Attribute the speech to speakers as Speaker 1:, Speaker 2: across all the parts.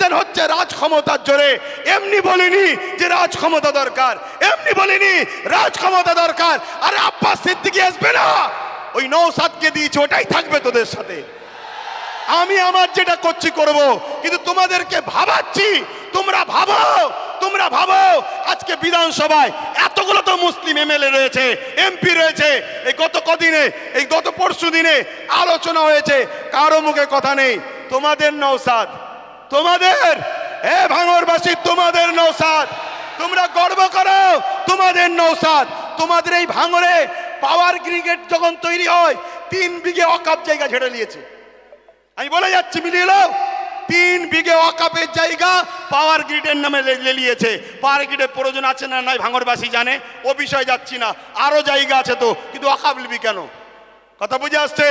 Speaker 1: লেনদেন হচ্ছে রাজ ক্ষমতার জোরে। এমনি বলিনি যে রাজ ক্ষমতা দরকার, এমনি বলিনি রাজ ক্ষমতা দরকার। আরে আব্বাস সিদ্দিকী আসবে না, ওই নওশাদকে দিয়েছে, ওটাই থাকবে তোদের সাথে। আমি আমার যেটা করছি করব, কিন্তু তোমাদেরকে ভাবাচ্ছি। তোমরা ভাবো আজকে বিধানসভায় এতগুলো তো মুসলিম এমএলএ রয়েছে, এমপি রয়েছে। এই গত কদিনে, এই গত পরশু দিনে আলোচনা হয়েছে, কারো মুখে কথা নেই। তোমাদের নওশাদ, তোমাদের ভাঙড়বাসী, তোমাদের নওশাদ, তোমরা গর্ব করো তোমাদের নওশাদ। তোমাদের এই ভাঙড়ে পাওয়ার গ্রিগেড যখন তৈরি হয় 3 বিঘে অকাপ জায়গা ছেড়ে নিয়েছে। আমি বলে যাচ্ছি, মিলিয়ে নাও, 3 বিঘে অকাপের জায়গা পাওয়ার গ্রিডের নামে লেলিয়েছে। পাওয়ার গ্রিডের প্রয়োজন আছে না নাই ভাঙড়বাসী জানে, ও বিষয় যাচ্ছি না। আরো জায়গা আছে তো, কিন্তু অকাপ লিবি কেন? কথা বুঝে আসছে?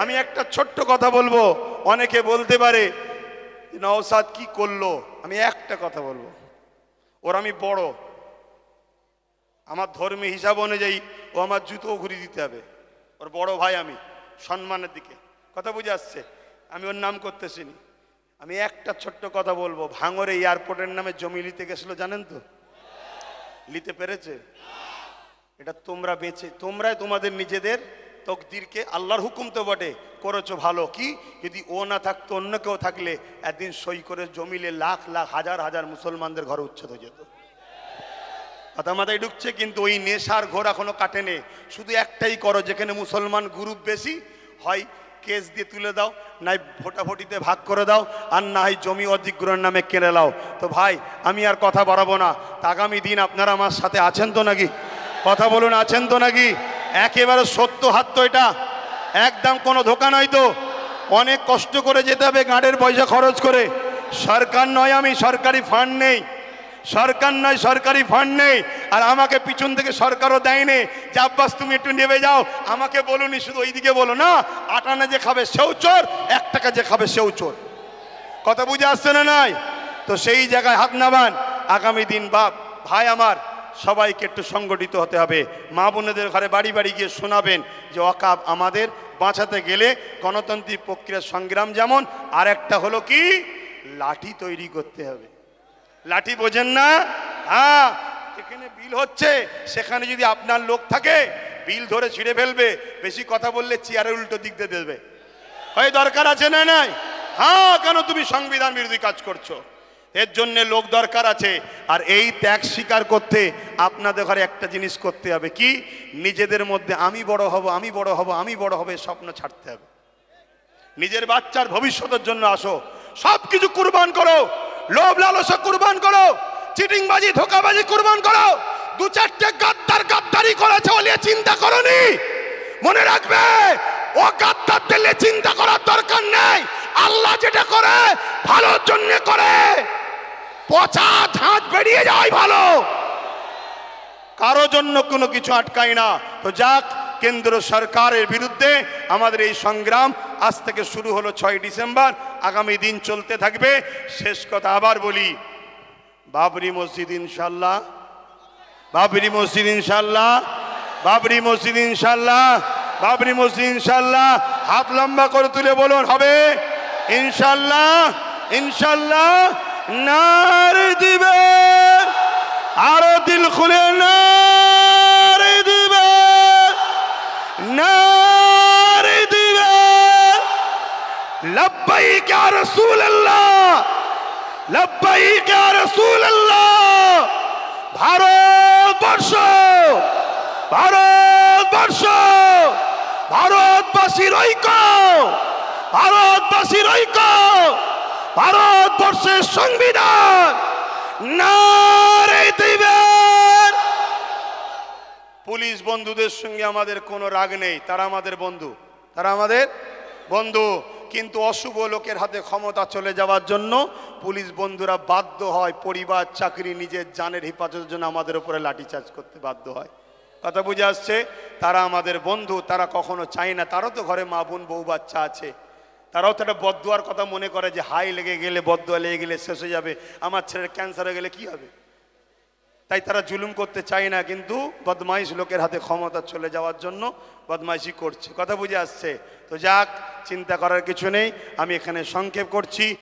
Speaker 1: আমি একটা ছোট্ট কথা বলবো। অনেকে বলতে পারে নওশাদ কি করলো, আমি একটা কথা বলবো, ওর আমি বড়, আমার ধর্মীয় হিসাব অনুযায়ী ও আমার জুতো ঘুরি দিতে হবে। ওর বড় ভাই আমি, সম্মানের দিকে। কথা বুঝে আসছে? আমি ওর নাম করতেছি নি। আমি একটা ছোট্ট কথা বলবো, ভাঙড়ে এয়ারপোর্টের নামে জমি নিতে গেছিল, জানেন তো? নিতে পেরেছে? এটা তোমরা বেঁচে, তোমরাই তোমাদের নিজেদের তকদিরকে, আল্লাহর হুকুম তো বটে, করেছো ভালো। কি যদি ও না থাকতো, অন্য কেউ থাকলে একদিন সই করে জমিলে লাখ লাখ হাজার হাজার মুসলমানদের ঘরে উচ্ছেদ হয়ে যেত। কথা মাথায় ঢুকছে? কিন্তু ওই নেশার ঘোর এখনো কাটেনি। শুধু একটাই করো, যেখানে মুসলমান গ্রুপ বেশি হয় কেস দিয়ে তুলে দাও, নাই ভোটাভুটিতে ভাগ করে দাও, আর না হয় জমি অধিগ্রহণের নামে কেড়ে নাও। তো ভাই আমি আর কথা বাড়াবো না। আগামী দিন আপনারা আমার সাথে আছেন তো নাকি? কথা বলুন, আছেন তো নাকি? একেবারে সত্য হাত তো, এটা একদম কোনো ধোকা নয় তো। অনেক কষ্ট করে যেতে হবে, গাঁড়ের পয়সা খরচ করে। সরকার নয়, আমি সরকারি ফান্ড নেই, সরকার নয়, সরকারি ফান্ড নেই। আর আমাকে পিছন থেকে সরকারও দেয়নি যে আব্বাস তুমি একটু নেমে যাও। আমাকে বলুনি, শুধু ওইদিকে বলো না, 8 আনা যে খাবে সেও চোর, 1 টাকা যে খাবে সেও চোর। কথা বুঝে আসছে না নাই? তো সেই জায়গায় হাত নামান। আগামী দিন ভাই আমার, সবাইকে একটু সংগঠিত হতে হবে। মা বোনেদের ঘরে বাড়ি বাড়ি গিয়ে শোনাবেন যে ওয়াকাব আমাদের বাঁচাতে গেলে গণতান্ত্রিক প্রক্রিয়ার সংগ্রাম যেমন, আর একটা হলো কি, লাঠি তৈরি করতে হবে। লাঠি বোঝেন না? হ্যাঁ, যেখানে বিল হচ্ছে সেখানে যদি আপনার লোক থাকে, বিল ধরে ছিঁড়ে ফেলবে। বেশি কথা বললে চেয়ারের উল্টো দিক দিয়ে দেবে। হয় দরকার আছে না নাই? হ্যাঁ, কেন তুমি সংবিধান বিরোধী কাজ করছো? এর জন্য লোক দরকার আছে। আর এই ত্যাগ স্বীকার করতে আপনাদের ঘরে একটা জিনিস করতে হবে, কি? নিজেদের মধ্যে আমি বড় হব, আমি বড় হব, আমি বড় হবে স্বপ্ন ছাড়তে হবে। নিজের বাচ্চার ভবিষ্যতের জন্য আসো, সবকিছু কুরবান করো। লোভ লালসা কুরবান করো, চিটিংবাজি ধোকাবাজি কুরবান করো। 2-4টে গাদ্দারি করেছে বলে চিন্তা করনি। মনে রাখবে, ও গাদ্দারদের চিন্তা করার দরকার নেই। আল্লাহ যেটা করে ভালোর জন্য করে। পচা ঝাঁজ বেরিয়ে যায় ভালো, কারো জন্য কোনো কিছু আটকায় না। তো যাক, কেন্দ্র সরকারের বিরুদ্ধে আমাদের এই সংগ্রাম আজ থেকে শুরু হলো 6 ডিসেম্বর, আগামী দিন চলতে থাকবে। শেষ কথা আবার বলি, বাবরি মসজিদ ইনশাল্লাহ, বাবরি মসজিদ ইনশাল্লাহ, বাবরি মসজিদ ইনশাল্লাহ, বাবরি মসজিদ ইনশাল্লাহ। হাত লম্বা করে তুলে বলুন, হবে ইনশাল্লাহ, ইনশাল্লাহ। নারে দিবে, আরো দিল খুলে নারে দিবে, নারে দিবে। লব্বাইক ইয়া রাসূলুল্লাহ, লব্বাইক ইয়া রাসূলুল্লাহ। ভারতবর্ষ, ভারতবর্ষ, ভারতবাসীর ঐক্য, ভারতবাসীর ঐক্য, ভারতবর্ষের সংবিধান। নারে দিবেন। পুলিশ বন্ধুদের সঙ্গে আমাদের কোনো রাগ নেই, তারা আমাদের বন্ধু, তারা আমাদের বন্ধু। কিন্তু অশুভ লোকের হাতে ক্ষমতা চলে যাওয়ার জন্য পুলিশ বন্ধুরা বাধ্য হয়, পরিবার, চাকরি, নিজের জানের হেফাজতের জন্য আমাদের উপরে লাঠিচার্জ করতে বাধ্য হয়। কথা বুঝে আসছে? তারা আমাদের বন্ধু, তারা কখনো চায় না, তারও তো ঘরে মা বোন বউ বাচ্চা আছে, তারাও তো একটা বদদুয়ার কথা মনে করে যে হাই লেগে গেলে, বদদুয়া লেগে গেলে শেষ হয়ে যাবে, আমার ছেলের ক্যান্সার হয়ে গেলে কি হবে। তাই তারা জুলুম করতে চায় না, কিন্তু বদমাইশ লোকের হাতে ক্ষমতা চলে যাওয়ার জন্য বদমাইশি করছে। কথা বুঝে আসছে? তো যাক, চিন্তা করার কিছু নেই। আমি এখানে সংক্ষেপ করছি।